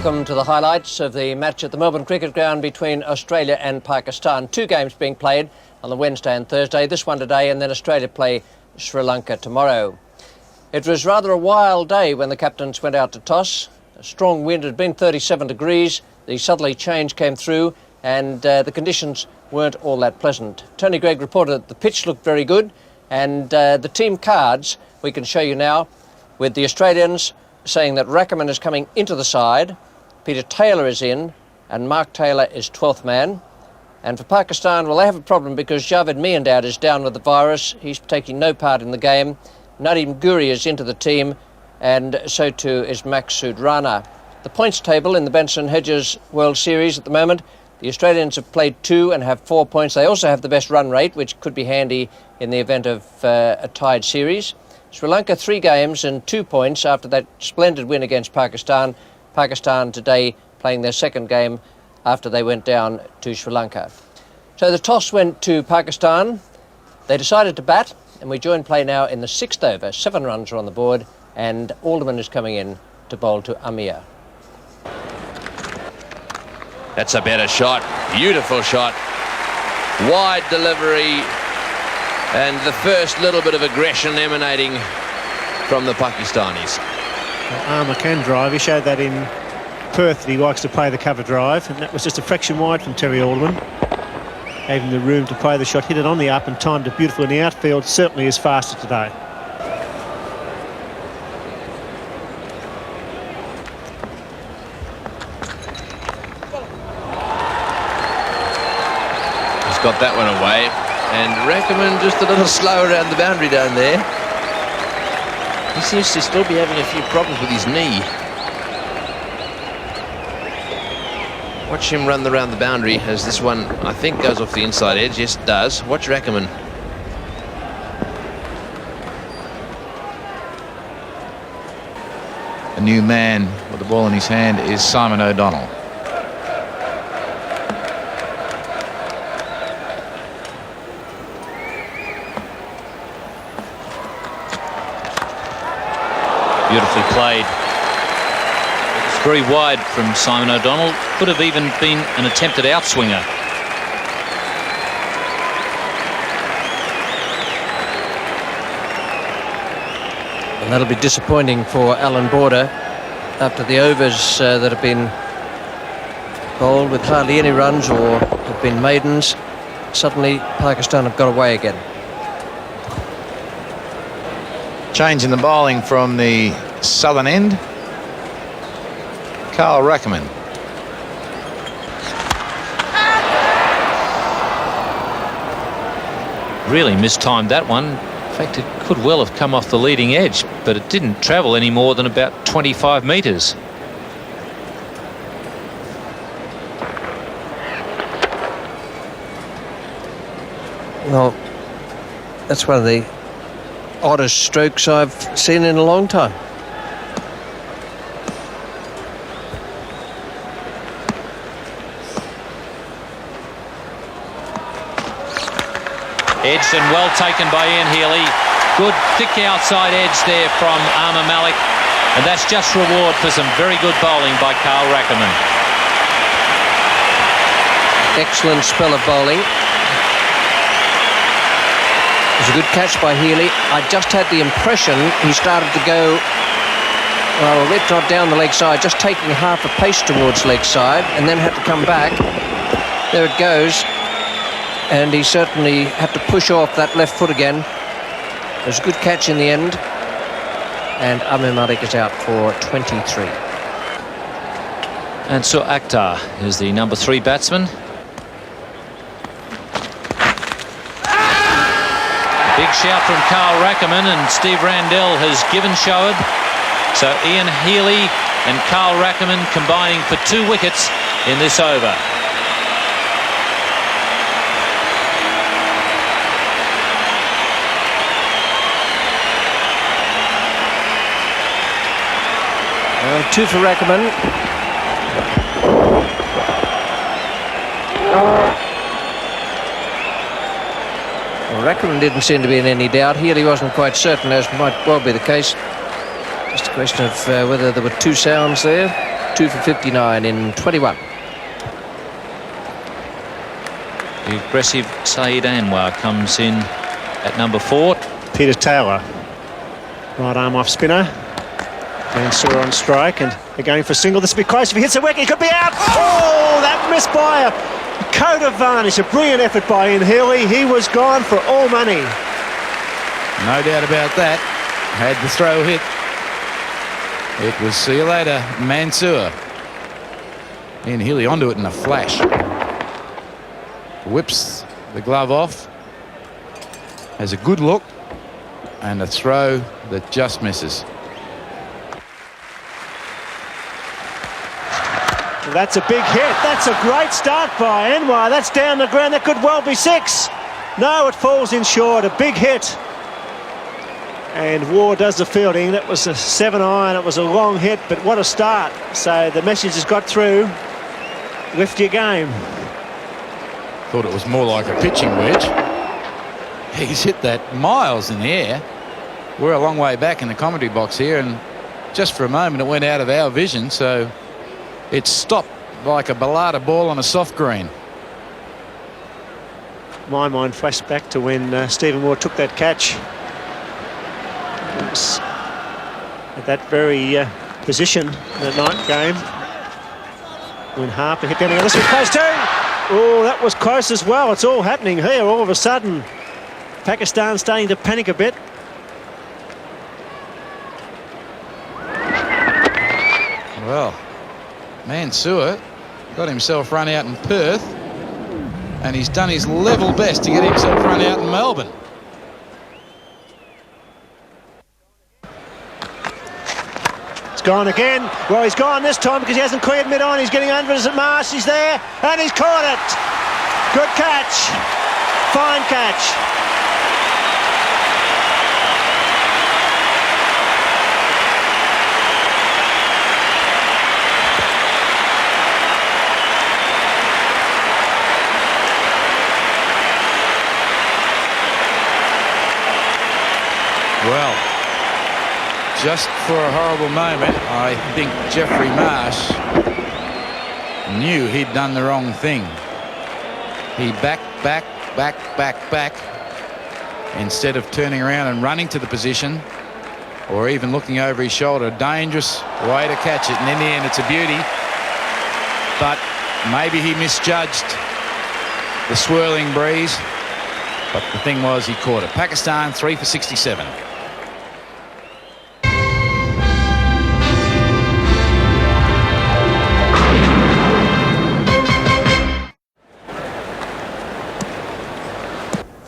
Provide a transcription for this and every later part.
Welcome to the highlights of the match at the Melbourne Cricket Ground between Australia and Pakistan. Two games being played on the Wednesday and Thursday, this one today, and then Australia play Sri Lanka tomorrow. It was rather a wild day when the captains went out to toss. A strong wind had been 37 degrees, the southerly change came through, and the conditions weren't all that pleasant. Tony Greig reported that the pitch looked very good, and the team cards we can show you now, with the Australians saying that Rackerman is coming into the side, Peter Taylor is in, and Mark Taylor is 12th man. And for Pakistan, well, they have a problem because Javed Miandad is down with the virus. He's taking no part in the game. Nadeem Guri is into the team, and so too is Maqsood Rana. The points table in the Benson Hedges World Series at the moment, the Australians have played 2 and have 4 points. They also have the best run rate, which could be handy in the event of a tied series. Sri Lanka 3 games and 2 points after that splendid win against Pakistan. Pakistan today playing their second game after they went down to Sri Lanka. So the toss went to Pakistan. They decided to bat, and we join play now in the 6th over. 7 runs are on the board, and Alderman is coming in to bowl to Amir. That's a better shot. Beautiful shot. Wide delivery. And the first little bit of aggression emanating from the Pakistanis. Armour can drive. He showed that in Perth that he likes to play the cover drive, and that was just a fraction wide from Terry Alderman. Gave him the room to play the shot, hit it on the up and timed it beautifully in the outfield. Certainly is faster today. He's got that one away. And Rackerman just a little slow around the boundary down there. He seems to still be having a few problems with his knee. Watch him run around the boundary as this one, I think, goes off the inside edge. Yes, it does. Watch Rackerman. A new man with the ball in his hand is Simon O'Donnell. Beautifully played. It's very wide from Simon O'Donnell. Could have even been an attempted outswinger. And that'll be disappointing for Alan Border after the overs that have been bowled with hardly any runs or have been maidens. Suddenly Pakistan have got away again. Change in the bowling from the southern end. Carl Rackerman. Really mistimed that one. In fact, it could well have come off the leading edge, but it didn't travel any more than about 25 metres. Well, that's one of the oddest strokes I've seen in a long time. Edged and well taken by Ian Healy. Good thick outside edge there from Amir Malik, and that's just reward for some very good bowling by Carl Rackerman. Excellent spell of bowling. It was a good catch by Healy. I just had the impression he started to go, well, a bit not down the leg side, just taking half a pace towards leg side, and then had to come back. There it goes. And he certainly had to push off that left foot again. It was a good catch in the end. And Amir Malik is out for 23. And so Akhtar is the number 3 batsman. Big shout from Carl Rackerman, and Steve Randell has given Shoaib. So Ian Healy and Carl Rackerman combining for 2 wickets in this over. Well, 2 for Rackerman. Well, Rackerman didn't seem to be in any doubt. Healy wasn't quite certain, as might well be the case. Just a question of whether there were 2 sounds there. 2 for 59 in 21. The aggressive Saeed Anwar comes in at number 4. Peter Taylor, right arm off spinner. Mansour on strike, and they're going for a single. This will be close. If he hits a wicket, he could be out. Oh, that missed by a coat of varnish. A brilliant effort by Ian Healy. He was gone for all money. No doubt about that. Had the throw hit. It was see you later, Mansour. Ian Healy onto it in a flash. Whips the glove off. Has a good look. And a throw that just misses. That's a big hit. That's a great start by Anwar. That's down the ground. That could well be 6. No, it falls in short. A big hit. And Ward does the fielding. That was a 7-iron. It was a long hit, but what a start. So the message has got through. Lift your game. Thought it was more like a pitching wedge. He's hit that miles in the air. We're a long way back in the commentary box here, and just for a moment it went out of our vision, so it stopped like a ballada ball on a soft green. My mind flashed back to when Stephen Moore took that catch. At that very position in the night game. When Harper hit down, this was close too. Oh, that was close as well. It's all happening here all of a sudden. Pakistan starting to panic a bit. Well, Mansour got himself run out in Perth, and he's done his level best to get himself run out in Melbourne. It's gone again. Well, he's gone this time because he hasn't cleared mid-on. He's getting under it at Marsh. He's there, and he's caught it. Good catch. Fine catch. Well, just for a horrible moment, I think Jeffrey Marsh knew he'd done the wrong thing. He back, instead of turning around and running to the position or even looking over his shoulder. Dangerous way to catch it, and in the end it's a beauty. But maybe he misjudged the swirling breeze. But the thing was, he caught it. Pakistan 3 for 67.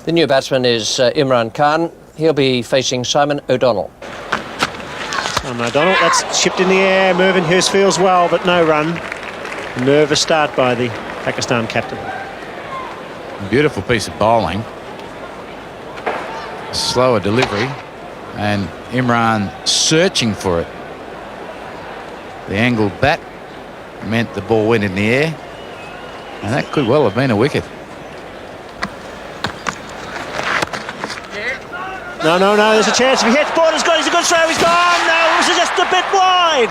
The new batsman is Imran Khan. He'll be facing Simon O'Donnell. O'Donnell, that's chipped in the air. Mervyn Hughes feels well, but no run. Nervous start by the Pakistan captain. Beautiful piece of bowling. Slower delivery, and Imran searching for it. The angled bat meant the ball went in the air, and that could well have been a wicket. No, there's a chance. If he hits Border's got, he's a good throw, he's gone. No, it was just a bit wide.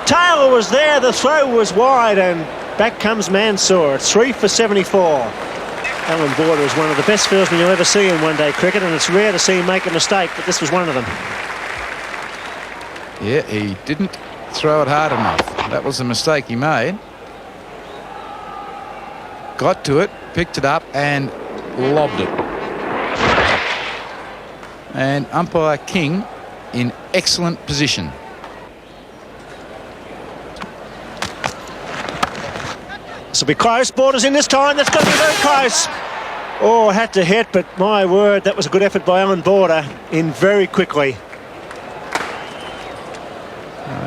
Taylor was there, the throw was wide, and back comes Mansour. It's 3 for 74. Alan Border is one of the best fieldsmen you'll ever see in one-day cricket, and it's rare to see him make a mistake, but this was one of them. Yeah, he didn't throw it hard enough. That was the mistake he made. Got to it, picked it up, and lobbed it. And umpire King in excellent position. This will be close. Border's in this time. That's going to be very close. Oh, had to hit, but my word, that was a good effort by Alan Border in very quickly.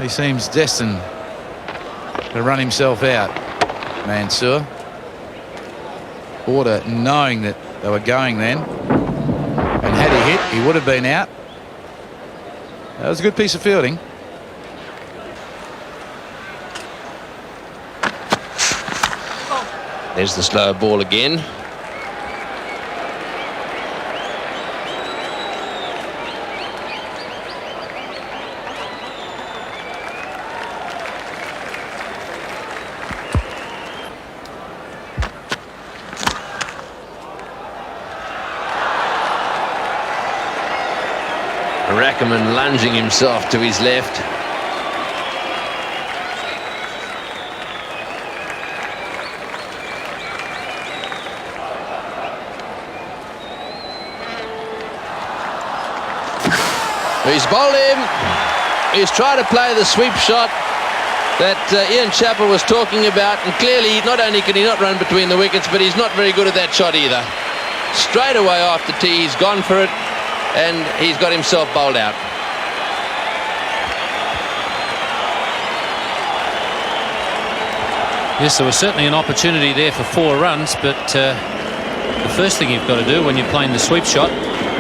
He seems destined to run himself out, Mansour. Border knowing that they were going then. And had he hit, he would have been out. That was a good piece of fielding. There's the slow ball again. Rackerman lunging himself to his left. He's bowled him. He's trying to play the sweep shot that Ian Chappell was talking about, and clearly not only can he not run between the wickets, but he's not very good at that shot either. Straight away after tee, he's gone for it, and he's got himself bowled out. Yes, there was certainly an opportunity there for 4 runs, but the first thing you've got to do when you're playing the sweep shot,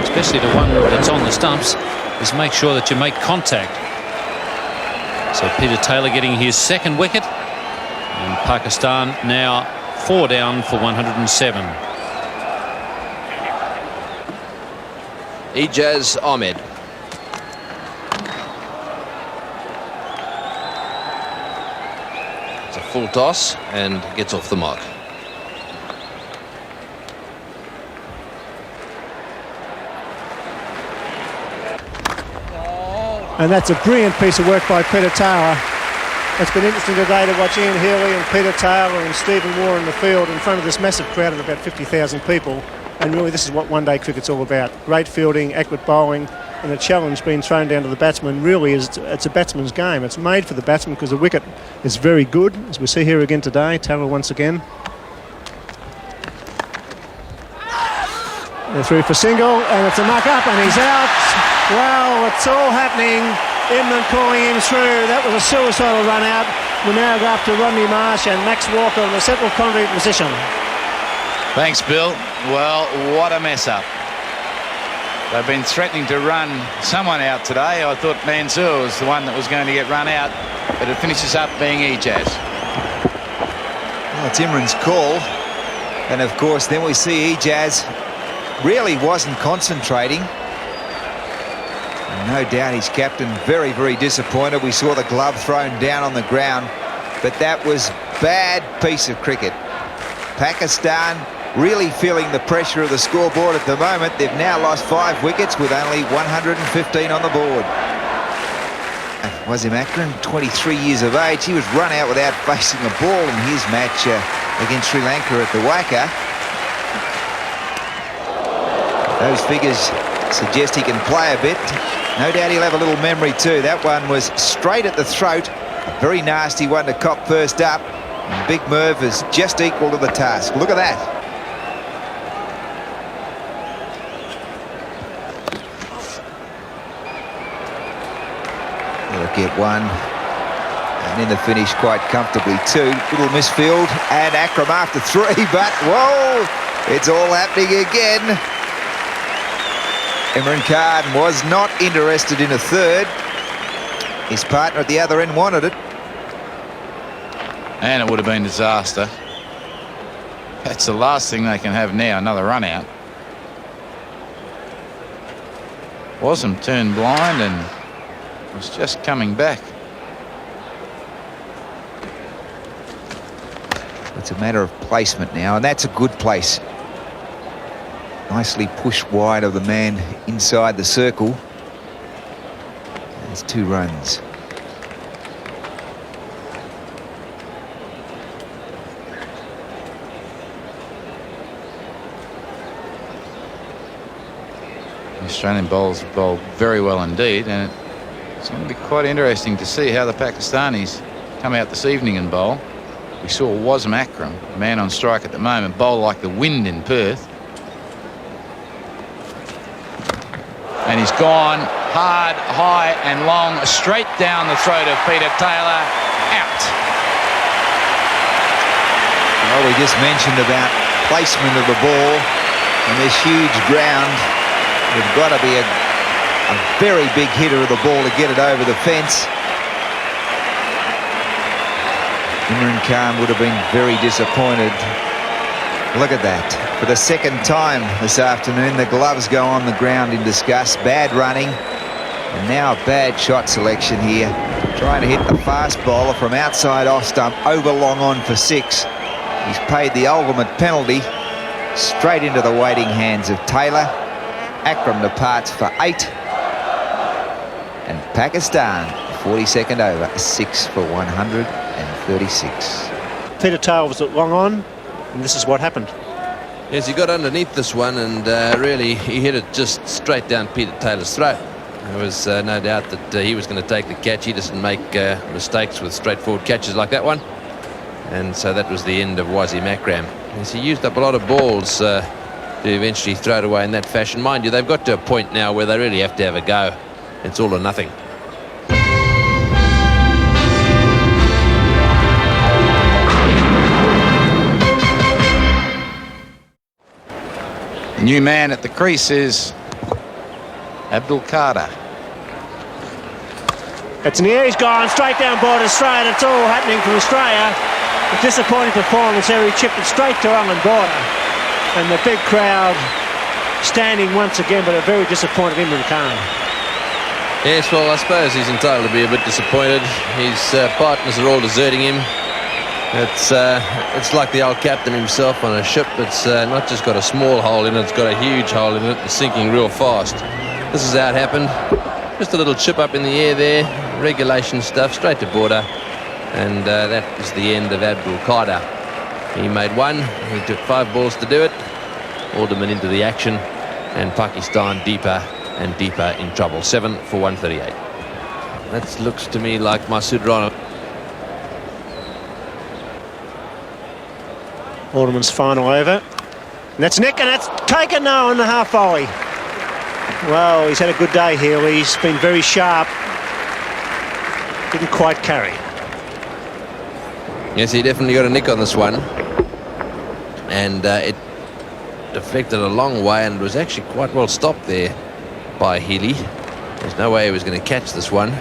especially the one that's on the stumps, is make sure that you make contact. So Peter Taylor getting his 2nd wicket, and Pakistan now 4 down for 107. Ijaz Ahmed. It's a full toss and gets off the mark. And that's a brilliant piece of work by Peter Taylor. It's been interesting today to watch Ian Healy and Peter Taylor and Stephen Moore in the field in front of this massive crowd of about 50,000 people. And really this is what one-day cricket's all about. Great fielding, accurate bowling, and a challenge being thrown down to the batsman. Really it's a batsman's game. It's made for the batsman because the wicket is very good, as we see here again today. Taylor once again. They're through for single, and it's a muck up, and he's out. Well, it's all happening. Inman calling him through. That was a suicidal run out. We now go up to Rodney Marsh and Max Walker in the central concrete position. Thanks, Bill. Well, what a mess up. They've been threatening to run someone out today. I thought Mansour was the one that was going to get run out, but it finishes up being Ijaz. Well, it's Imran's call, and of course then we see Ijaz really wasn't concentrating. And no doubt his captain very, very disappointed. We saw the glove thrown down on the ground, but that was bad piece of cricket. Pakistan really feeling the pressure of the scoreboard at the moment. They've now lost 5 wickets with only 115 on the board. And Wasim Akram, 23 years of age, he was run out without facing a ball in his match against Sri Lanka at the Wacker. Those figures suggest he can play a bit. No doubt he'll have a little memory too. That one was straight at the throat. A very nasty one to cop first up. And Big Merv is just equal to the task. Look at that. They'll get one. And in the finish quite comfortably too. Little misfield. And Akram after 3, but whoa! It's all happening again. Imran Khan was not interested in a 3rd. His partner at the other end wanted it. And it would have been disaster. That's the last thing they can have now, another run out. Wasim turned blind and was just coming back. It's a matter of placement now, and that's a good place. Nicely pushed wide of the man inside the circle. There's 2 runs. The Australian bowlers bowled very well indeed, and it's going to be quite interesting to see how the Pakistanis come out this evening and bowl. We saw Wasim Akram, man on strike at the moment, bowl like the wind in Perth. And he's gone hard, high and long, straight down the throat of Peter Taylor. Out. Well, we just mentioned about placement of the ball on this huge ground. There's got to be a very big hitter of the ball to get it over the fence. Imran Khan would have been very disappointed. Look at that. For the 2nd time this afternoon, the gloves go on the ground in disgust. Bad running. And now a bad shot selection here. Trying to hit the fast bowler from outside off stump, over long on for 6. He's paid the ultimate penalty. Straight into the waiting hands of Taylor. Akram departs for 8. Pakistan, 42nd over, 6 for 136. Peter Taylor was long on, and this is what happened. Yes, he got underneath this one, and really he hit it just straight down Peter Taylor's throat. There was no doubt that he was going to take the catch. He doesn't make mistakes with straightforward catches like that one. And so that was the end of Wazir Makram. Yes, he used up a lot of balls to eventually throw it away in that fashion. Mind you, they've got to a point now where they really have to have a go. It's all or nothing. New man at the crease is Abdul Qadir. It's in the air, he's gone straight down board Australia. It's all happening from Australia. A disappointing performance there. He chipped it straight to England border. And the big crowd standing once again, but a very disappointed Imran Khan. Yes, well, I suppose he's entitled to be a bit disappointed. His partners are all deserting him. It's like the old captain himself on a ship that's not just got a small hole in it, it's got a huge hole in it and sinking real fast. This is how it happened. Just a little chip up in the air there, regulation stuff, straight to border. And that was the end of Abdul Qadir. He made one, he took 5 balls to do it. Alderman into the action, and Pakistan deeper and deeper in trouble. 7 for 138. That looks to me like Masood Rana. Alderman's final over. And that's Nick, and that's taken now on the half volley. Well, he's had a good day here. He's been very sharp. Didn't quite carry. Yes, he definitely got a nick on this one. And it deflected a long way, and it was actually quite well stopped there by Healy. There's no way he was going to catch this one.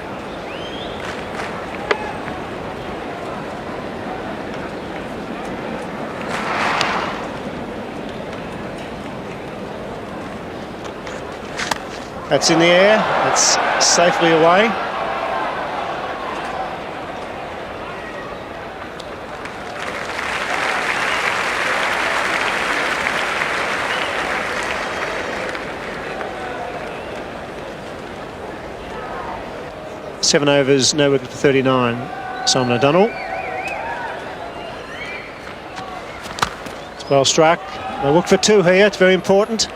That's in the air. That's safely away. Seven overs, no wicket for 39. Simon O'Donnell. It's well struck. They look for 2 here. It's very important.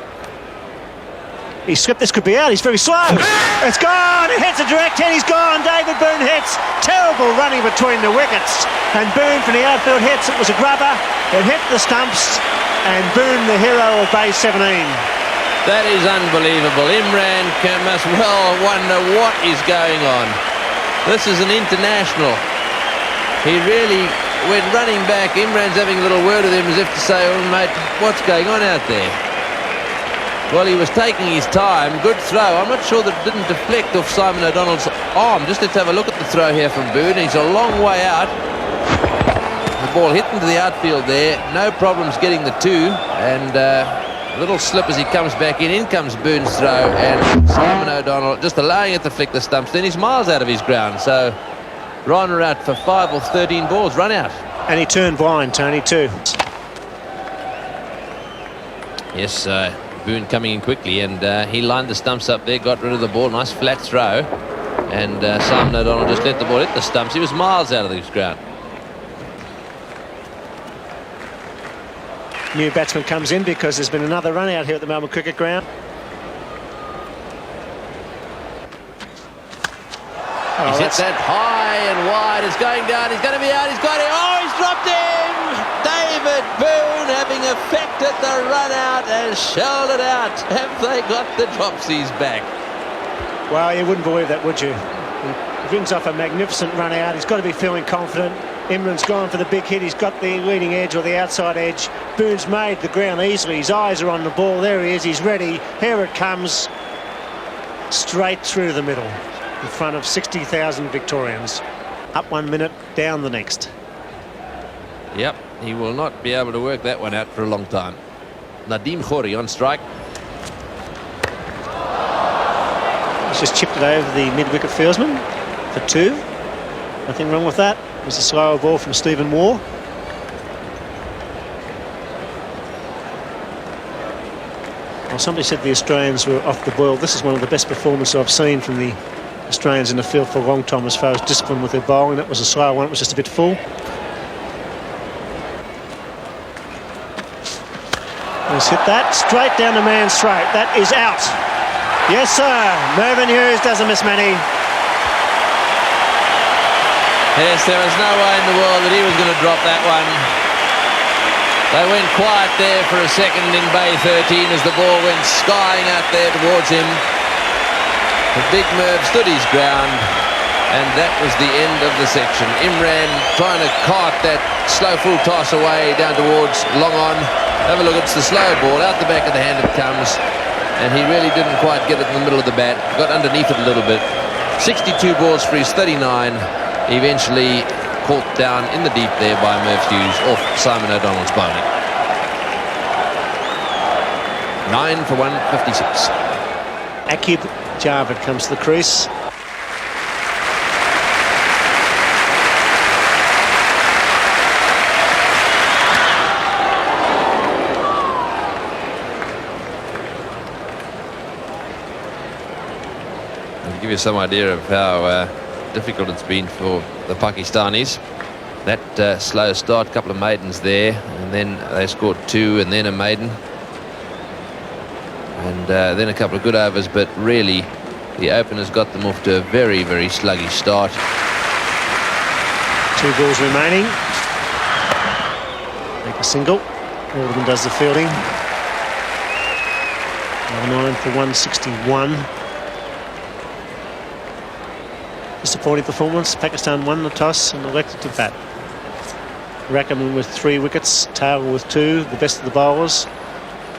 He slipped. This could be out. He's very slow. It's gone. It hits a direct hit. He's gone. David Boone hits. Terrible running between the wickets. And Boone from the outfield hits. It was a grubber. It hit the stumps. And Boone, the hero of base 17. That is unbelievable. Imran must well wonder what is going on. This is an international. He really went running back. Imran's having a little word with him as if to say, oh, mate, what's going on out there? Well, he was taking his time. Good throw. I'm not sure that it didn't deflect off Simon O'Donnell's arm. Just let's have a look at the throw here from Boone. He's a long way out. The ball hit into the outfield there. No problems getting the 2. And a little slip as he comes back in. In comes Boone's throw. And Simon O'Donnell just allowing it to flick the stumps. Then he's miles out of his ground. So Rana out for 5 or 13 balls. Run out. And he turned blind, Tony, too. Yes, Boone coming in quickly, and he lined the stumps up there, got rid of the ball. Nice flat throw. And Simon O'Donnell just let the ball hit the stumps. He was miles out of his ground. New batsman comes in because there's been another run out here at the Melbourne Cricket Ground. He's hit that high and wide. It's going down. He's going to be out. He's got it. Oh, he's dropped him. David Boone having affected the run out and shelled it out. Have they got the dropsies back? Well, you wouldn't believe that, would you? He rings off a magnificent run out. He's got to be feeling confident. Imran's gone for the big hit. He's got the leading edge or the outside edge. Boone's made the ground easily. His eyes are on the ball. There he is. He's ready. Here it comes. Straight through the middle in front of 60,000 Victorians. Up 1 minute, down the next. Yep, he will not be able to work that one out for a long time. Nadeem Khoury on strike. He's just chipped it over the mid-wicket fieldsman for 2. Nothing wrong with that. It was a slower ball from Stephen Waugh. Well, somebody said the Australians were off the boil. This is one of the best performances I've seen from the Australians in the field for a long time as far as discipline with their bowling. That was a slow one. It was just a bit full. Let's hit that straight down the man's throat. That is out. Yes, sir. Mervyn Hughes doesn't miss many. Yes, there was no way in the world that he was going to drop that one. They went quiet there for a second in Bay 13 as the ball went skying out there towards him. The big Merv stood his ground, and that was the end of the section. Imran trying to cart that slow full toss away down towards long on. Have a look, it's the slow ball. Out the back of the hand it comes, and he really didn't quite get it in the middle of the bat. Got underneath it a little bit. 62 balls for his 39. Eventually caught down in the deep there by Merv Hughes off Simon O'Donnell's bowling. 9 for 156. Akib Javed comes to the crease. I'll give you some idea of how difficult it's been for the Pakistanis. That slow start, couple of maidens there, and then they scored 2 and then a maiden. And then a couple of good overs, but really the openers got them off to a very, very sluggish start. 2 balls remaining. Make a single. Alderman does the fielding. 9 for 161. Disappointing performance. Pakistan won the toss and elected to bat. Rackham with 3 wickets, Taylor with 2, the best of the bowlers.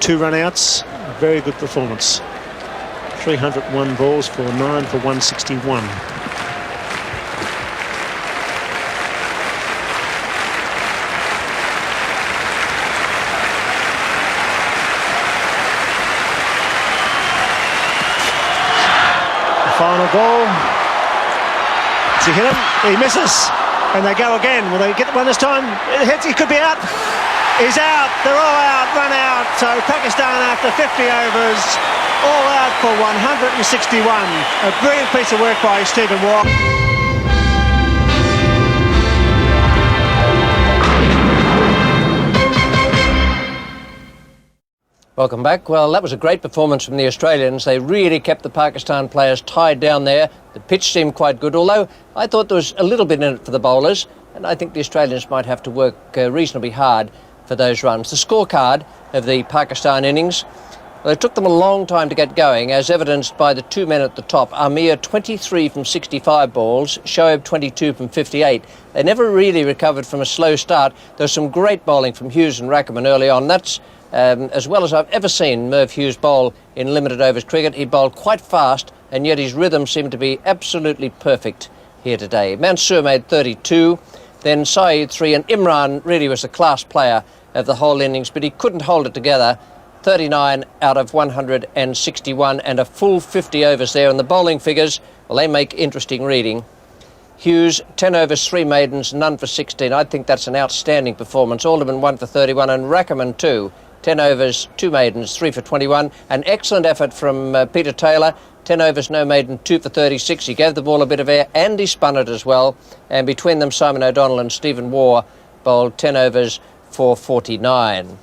2 run-outs. Very good performance. 301 balls for 9 for 161. The final ball. Does he hit him? He misses. And they go again. Will they get one this time? It hits. He could be out. He's out. They're all out. Run out. So Pakistan after 50 overs, all out for 161. A brilliant piece of work by Stephen Waugh. Welcome back. Well, that was a great performance from the Australians. They really kept the Pakistan players tied down there. The pitch seemed quite good, although I thought there was a little bit in it for the bowlers, and I think the Australians might have to work reasonably hard for those runs. The scorecard of the Pakistan innings, well, it took them a long time to get going, as evidenced by the 2 men at the top. Amir 23 from 65 balls, Shoaib 22 from 58. They never really recovered from a slow start. There was some great bowling from Hughes and Rackham early on. That's as well as I've ever seen Merv Hughes bowl in limited overs cricket. He bowled quite fast, and yet his rhythm seemed to be absolutely perfect here today. Mansour made 32, then Saeed 3, and Imran really was the class player of the whole innings, but he couldn't hold it together. 39 out of 161 and a full 50 overs there. And the bowling figures, well, they make interesting reading. Hughes, 10 overs, 3 maidens, none for 16. I think that's an outstanding performance. Alderman 1 for 31 and Rackham 2. 10 overs, 2 maidens, 3 for 21. An excellent effort from Peter Taylor. 10 overs, no maiden, 2 for 36. He gave the ball a bit of air and he spun it as well. And between them, Simon O'Donnell and Stephen Waugh bowled 10 overs for 49.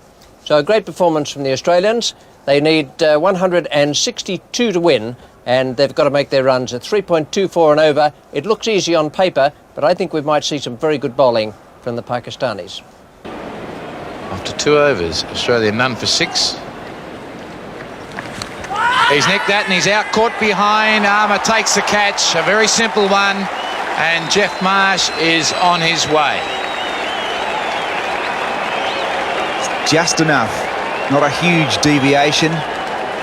So a great performance from the Australians. They need 162 to win, and they've got to make their runs at 3.24 and over. It looks easy on paper, but I think we might see some very good bowling from the Pakistanis. After 2 overs, Australia none for 6. He's nicked that and he's out, caught behind. Armour takes the catch, a very simple one, and Jeff Marsh is on his way. Just enough. Not a huge deviation.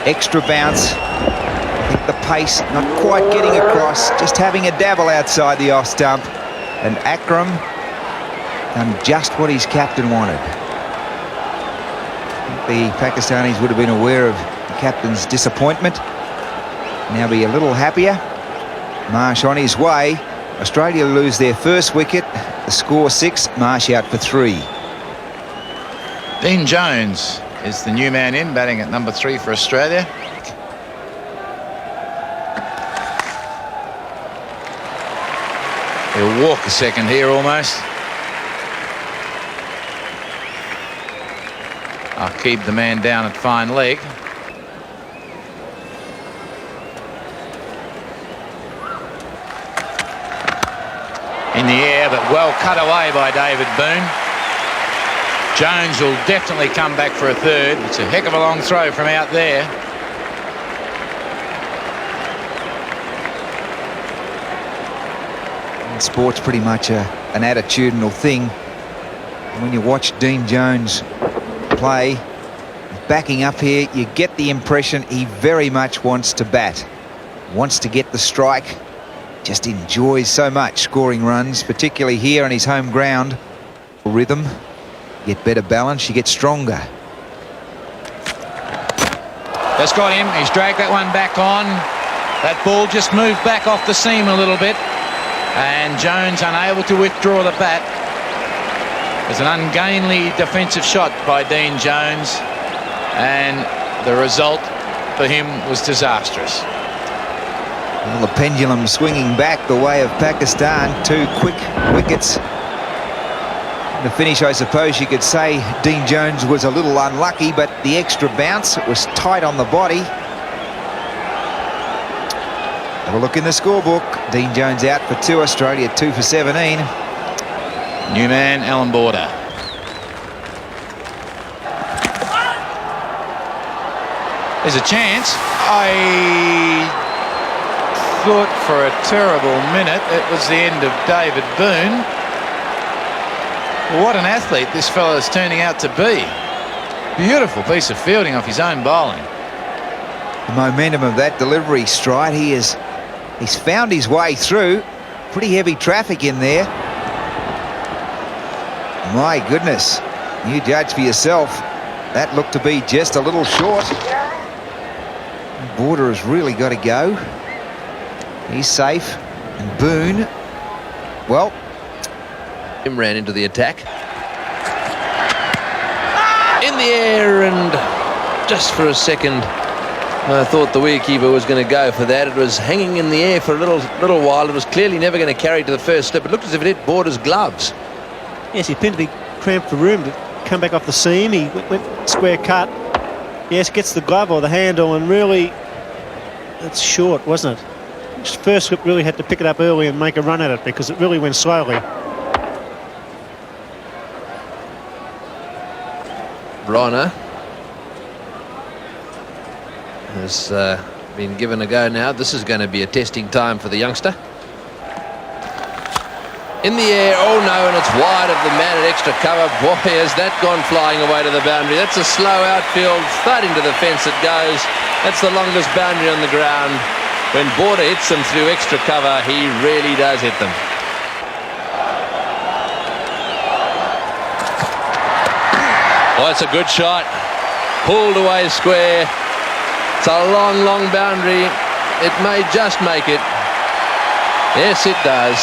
Extra bounce. I think the pace not quite getting across. Just having a dabble outside the off stump. And Akram done just what his captain wanted. The Pakistanis would have been aware of the captain's disappointment. Now be a little happier. Marsh on his way. Australia lose their first wicket. The score 6. Marsh out for 3. Dean Jones is the new man in, batting at number 3 for Australia. He'll walk a second here almost. I'll keep the man down at fine leg. In the air, but well cut away by David Boone. Jones will definitely come back for a third. It's a heck of a long throw from out there. And sport's pretty much an attitudinal thing. And when you watch Dean Jones play, backing up here, you get the impression he very much wants to bat. Wants to get the strike. Just enjoys so much scoring runs, particularly here on his home ground. Rhythm, you get better balance, you get stronger. That's got him. He's dragged that one back on. That ball just moved back off the seam a little bit. And Jones unable to withdraw the bat. It was an ungainly defensive shot by Dean Jones. And the result for him was disastrous. Well, the pendulum swinging back the way of Pakistan. 2 quick wickets. The finish, I suppose you could say Dean Jones was a little unlucky, but the extra bounce was tight on the body. Have a look in the scorebook. Dean Jones out for 2, Australia 2 for 17. New man, Alan Border. There's a chance. I thought for a terrible minute it was the end of David Boone. What an athlete this fellow is turning out to be. Beautiful piece of fielding off his own bowling. The momentum of that delivery stride, he's found his way through. Pretty heavy traffic in there. My goodness, you judge for yourself. That looked to be just a little short. Border has really got to go. He's safe. And Boone, well, Him ran into the attack. In the air, and just for a second I thought the wicketkeeper was going to go for that. It was hanging in the air for a little while. It was clearly never going to carry to the first slip. It looked as if it hit Border's gloves. Yes, he appeared to be cramped for room to come back off the seam. He went square cut. Yes, gets the glove or the handle, and really, it's short, wasn't it? First slip really had to pick it up early and make a run at it because it really went slowly. Bronner has been given a go now. This is going to be a testing time for the youngster. In the air, oh no, and it's wide of the man at extra cover. Boy, has that gone flying away to the boundary. That's a slow outfield, straight into the fence it goes. That's the longest boundary on the ground. When Border hits them through extra cover, he really does hit them. Oh, it's a good shot. Pulled away square. It's a long, long boundary. It may just make it. Yes, it does.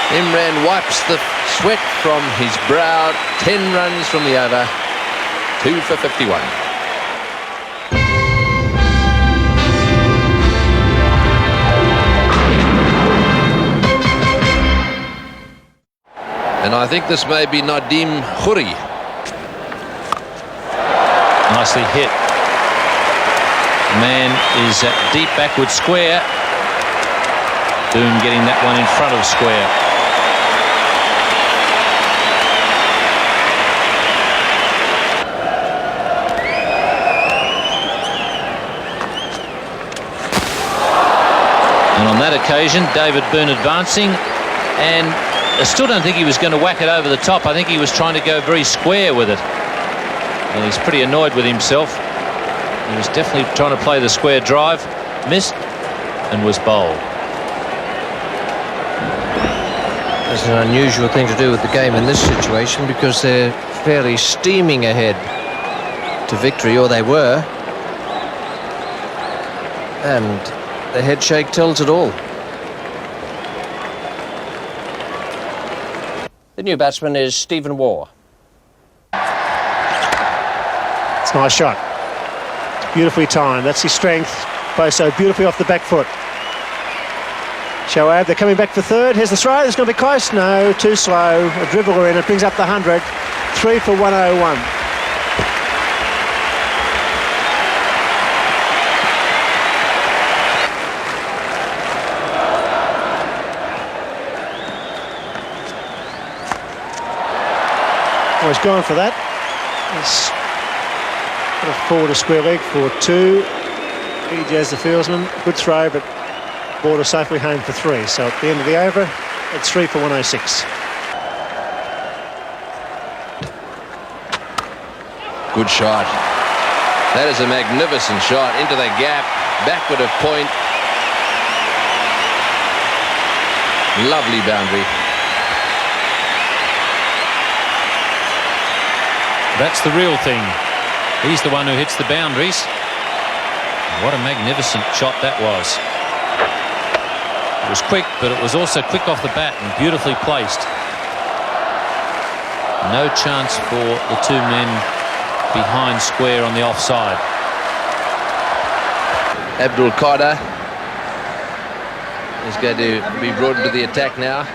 Imran wipes the sweat from his brow. 10 runs from the over. 2 for 51. And I think this may be Nadim Khoury. Nicely hit. Man is at deep backward square. Boone getting that one in front of square. And on that occasion, David Boone advancing, and I still don't think he was going to whack it over the top. I think he was trying to go very square with it. And he's pretty annoyed with himself. He was definitely trying to play the square drive. Missed and was bowled. It's an unusual thing to do with the game in this situation because they're fairly steaming ahead to victory, or they were. And the head shake tells it all. The new batsman is Stephen Waugh. It's a nice shot. Beautifully timed. That's his strength. Plays so beautifully off the back foot. Shoaib, they're coming back for third. Here's the throw. It's going to be close. No, too slow. A dribbler in. It brings up the 100. 3 for 101. Oh, he's gone for that. He's got a forward to square leg for 2. Ejaz the fieldsman. Good throw, but brought us safely home for 3. So at the end of the over, it's 3 for 106. Good shot. That is a magnificent shot into the gap, backward of point. Lovely boundary. That's the real thing. He's the one who hits the boundaries. What a magnificent shot that was. It was quick, but it was also quick off the bat and beautifully placed. No chance for the 2 men behind square on the offside. Abdul Qadir is going to be brought into the attack now.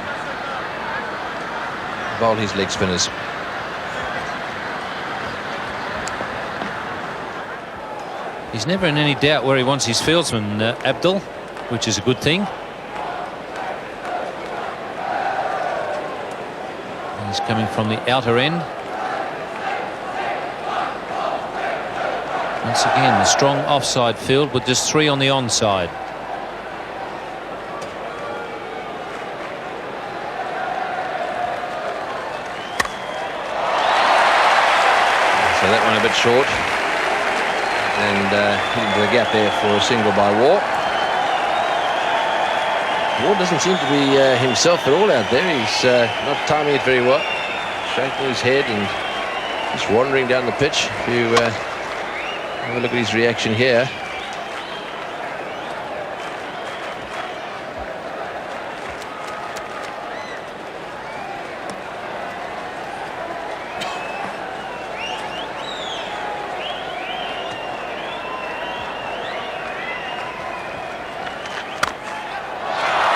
Bowl his leg spinners. He's never in any doubt where he wants his fieldsman, Abdul, which is a good thing. He's coming from the outer end. Once again, the strong offside field with just 3 on the onside. So that one a bit short. And into the gap there for a single by Waugh. Waugh doesn't seem to be himself at all out there. He's not timing it very well. Shaking his head and just wandering down the pitch. If you have a look at his reaction here.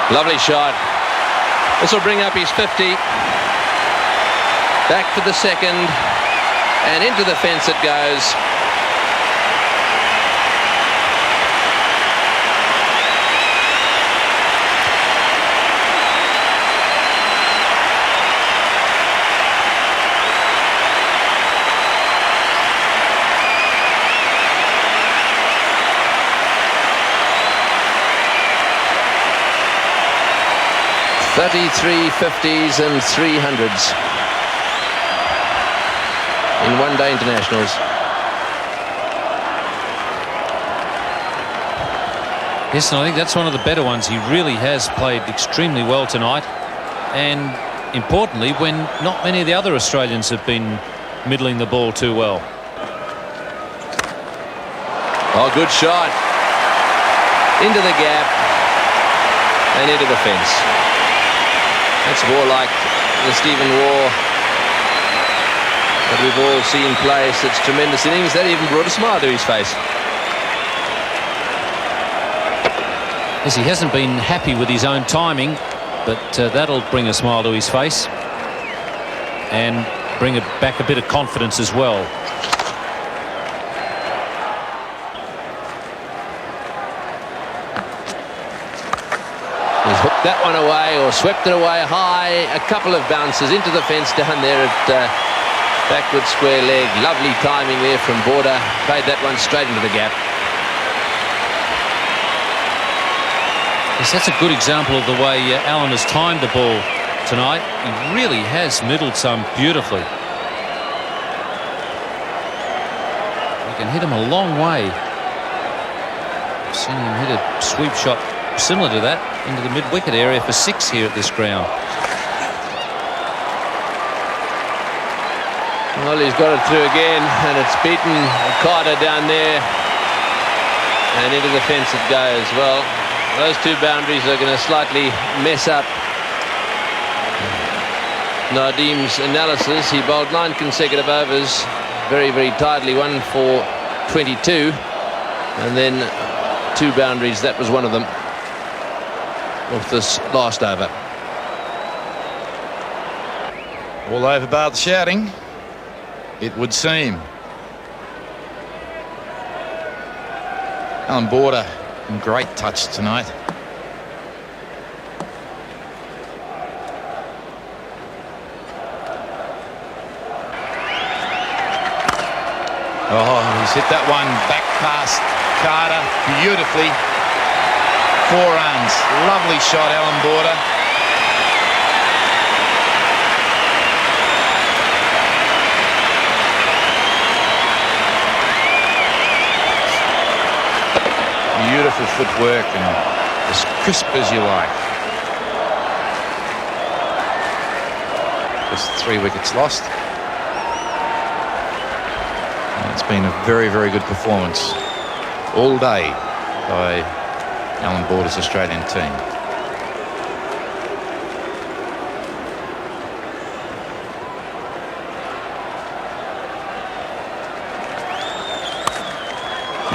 Lovely shot. This will bring up his 50. Back for the second. And into the fence it goes. .33 50s and 300s in one-day internationals. Yes, and I think that's one of the better ones. He really has played extremely well tonight, and importantly, when not many of the other Australians have been middling the ball too well. Oh, good shot. Into the gap and into the fence. That's more like the Stephen Waugh that we've all seen play such tremendous innings. That even brought a smile to his face. Yes, he hasn't been happy with his own timing, but that'll bring a smile to his face and bring it back a bit of confidence as well. He's hooked that one away or swept it away high. A couple of bounces into the fence down there at backward square leg. Lovely timing there from Border. Played that one straight into the gap. Yes, that's a good example of the way Allen has timed the ball tonight. He really has middled some beautifully. You can hit him a long way. I've seen him hit a sweep shot similar to that into the mid-wicket area for 6 here at this ground. Well, he's got it through again, and it's beaten Carter down there, and into the fence it goes. Well, those 2 boundaries are going to slightly mess up Nadeem's analysis. He bowled 9 consecutive overs very, very tightly, 1 for 22, and then 2 boundaries. That was one of them. with this last over. All over bar the shouting, it would seem. Alan Border, great touch tonight. Oh, he's hit that one back past Carter beautifully. 4 runs. Lovely shot, Alan Border. Beautiful footwork and as crisp as you like. Just 3 wickets lost. And it's been a very, very good performance all day by Alan Border's Australian team.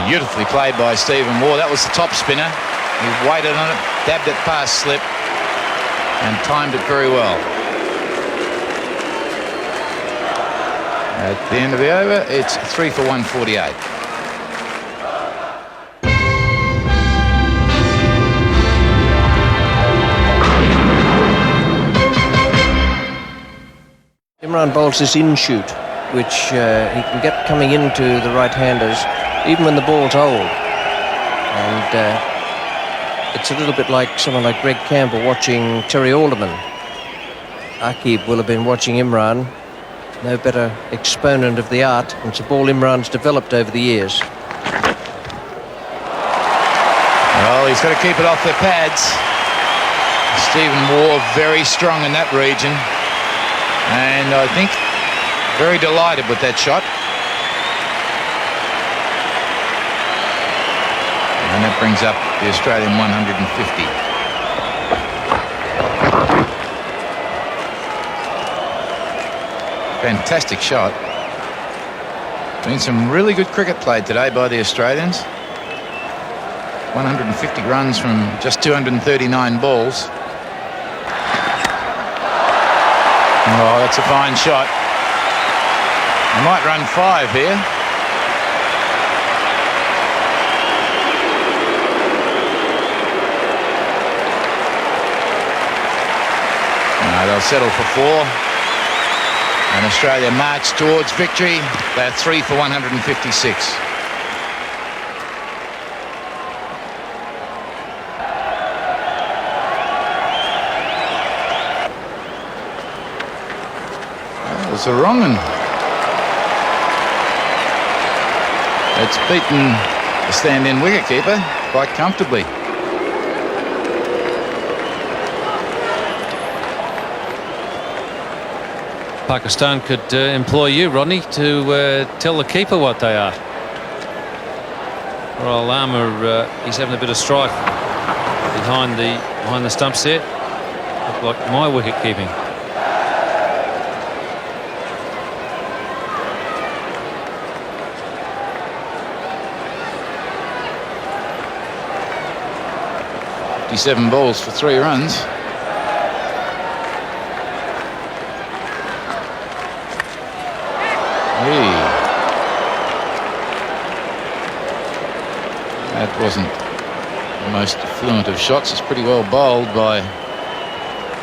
Beautifully played by Stephen Waugh. That was the top spinner. He waited on it, dabbed it past slip, and timed it very well. At the end of the over, it's 3 for 148. Imran bowls this in-shoot, which he can get coming into the right-handers even when the ball's old. And it's a little bit like someone like Greg Campbell watching Terry Alderman. Akib will have been watching Imran. No better exponent of the art. It's a ball Imran's developed over the years. Well, he's got to keep it off the pads. Stephen Waugh very strong in that region. And I think very delighted with that shot. And that brings up the Australian 150. Fantastic shot. Been some really good cricket played today by the Australians. 150 runs from just 239 balls. Oh, that's a fine shot. They might run 5 here. No, they'll settle for 4. And Australia march towards victory. They're 3 for 156. That was a wrong one. It's beaten the stand-in wicketkeeper quite comfortably. Pakistan could employ you, Rodney, to tell the keeper what they are. Royal Armour, he's having a bit of strife behind the stumps there. Look like my wicket keeping. Seven balls for 3 runs. Hey. That wasn't the most fluent of shots. It's pretty well bowled by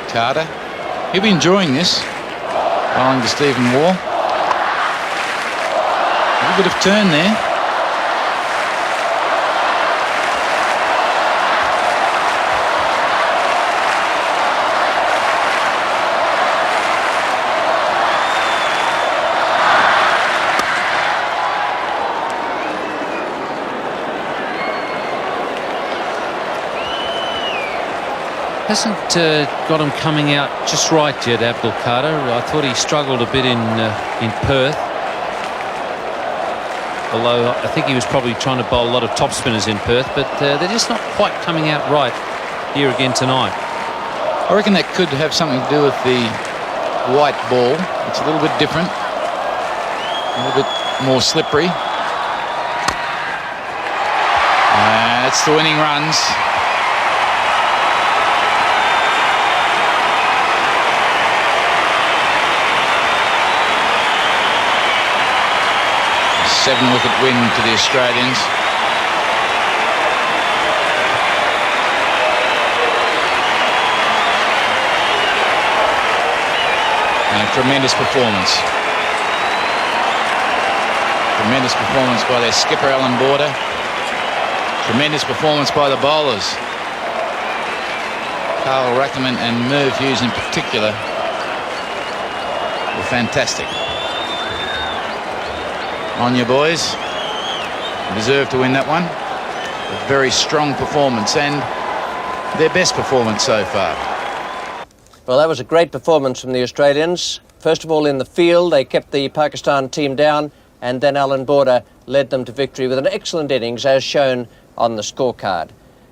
Carter. He'll be enjoying this. Bowling to Stephen Waugh. A little bit of turn there. Hasn't got him coming out just right yet, Abdul Carter. I thought he struggled a bit in Perth. Although I think he was probably trying to bowl a lot of top spinners in Perth, but they're just not quite coming out right here again tonight. I reckon that could have something to do with the white ball. It's a little bit different, a little bit more slippery. That's the winning runs. 7-wicket win to the Australians. And a tremendous performance. Tremendous performance by their skipper, Alan Border. Tremendous performance by the bowlers. Carl Rackerman and Merv Hughes in particular were fantastic. On you, boys. You deserve to win that one. A very strong performance and their best performance so far. Well, that was a great performance from the Australians. First of all, in the field, they kept the Pakistan team down, and then Alan Border led them to victory with an excellent innings, as shown on the scorecard.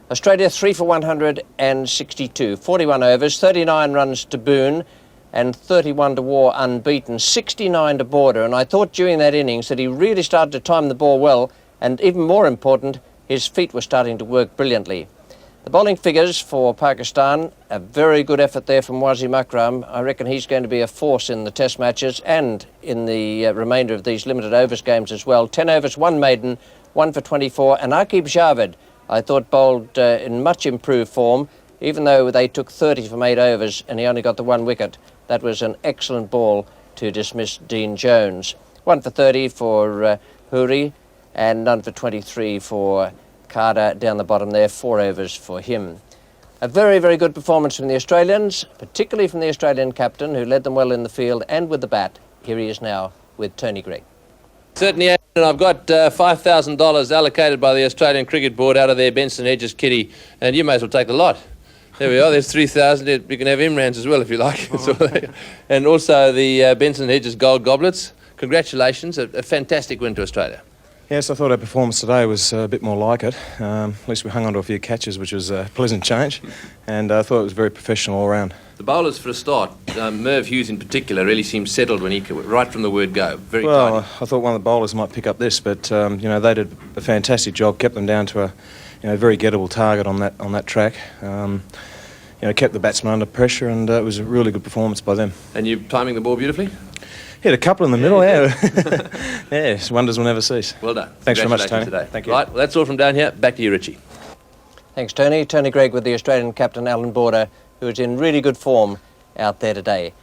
Australia 3 for 162, 41 overs, 39 runs to Boone, and 31 to War unbeaten, 69 to Border. And I thought during that innings that he really started to time the ball well, and even more important, his feet were starting to work brilliantly. The bowling figures for Pakistan, a very good effort there from Wasim Akram. I reckon he's going to be a force in the test matches and in the remainder of these limited overs games as well. 10 overs, 1 maiden, 1 for 24. And Aqib Javed, I thought, bowled in much improved form, even though they took 30 from 8 overs and he only got the 1 wicket. That was an excellent ball to dismiss Dean Jones. 1 for 30 for Huri and none for 23 for Carter down the bottom there, 4 overs for him. A very, very good performance from the Australians, particularly from the Australian captain, who led them well in the field and with the bat. Here he is now with Tony Greig. Certainly, and I've got $5,000 allocated by the Australian Cricket Board out of their Benson Hedges kitty, and you may as well take the lot. There we are, there's 3,000. You can have Imran's as well if you like. And also the Benson Hedges Gold Goblets. Congratulations, a fantastic win to Australia. Yes, I thought our performance today was a bit more like it. At least we hung on to a few catches, which was a pleasant change, and I thought it was very professional all round. The bowlers, for a start, Merv Hughes in particular, really seemed settled when he right from the word go. Very well, tidy. I thought one of the bowlers might pick up this, but they did a fantastic job, kept them down to a very gettable target on that track. Kept the batsmen under pressure, and it was a really good performance by them. And you timing the ball beautifully? Hit a couple in the middle, yeah. Yes, wonders will never cease. Well done. Thanks very much, Tony. Today. Thank you. Right, well, that's all from down here. Back to you, Richie. Thanks, Tony. Tony Greig with the Australian captain, Alan Border, who is in really good form out there today.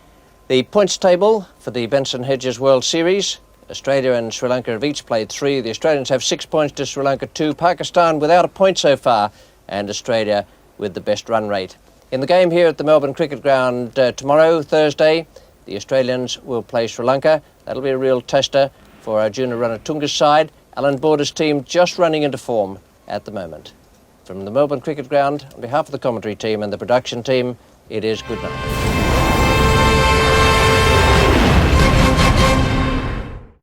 The points table for the Benson Hedges World Series. Australia and Sri Lanka have each played 3. The Australians have 6 points to Sri Lanka 2. Pakistan without a point so far, and Australia with the best run rate. In the game here at the Melbourne Cricket Ground tomorrow, Thursday, the Australians will play Sri Lanka. That'll be a real tester for Arjuna Ranatunga's side. Alan Border's team just running into form at the moment. From the Melbourne Cricket Ground, on behalf of the commentary team and the production team, it is good night.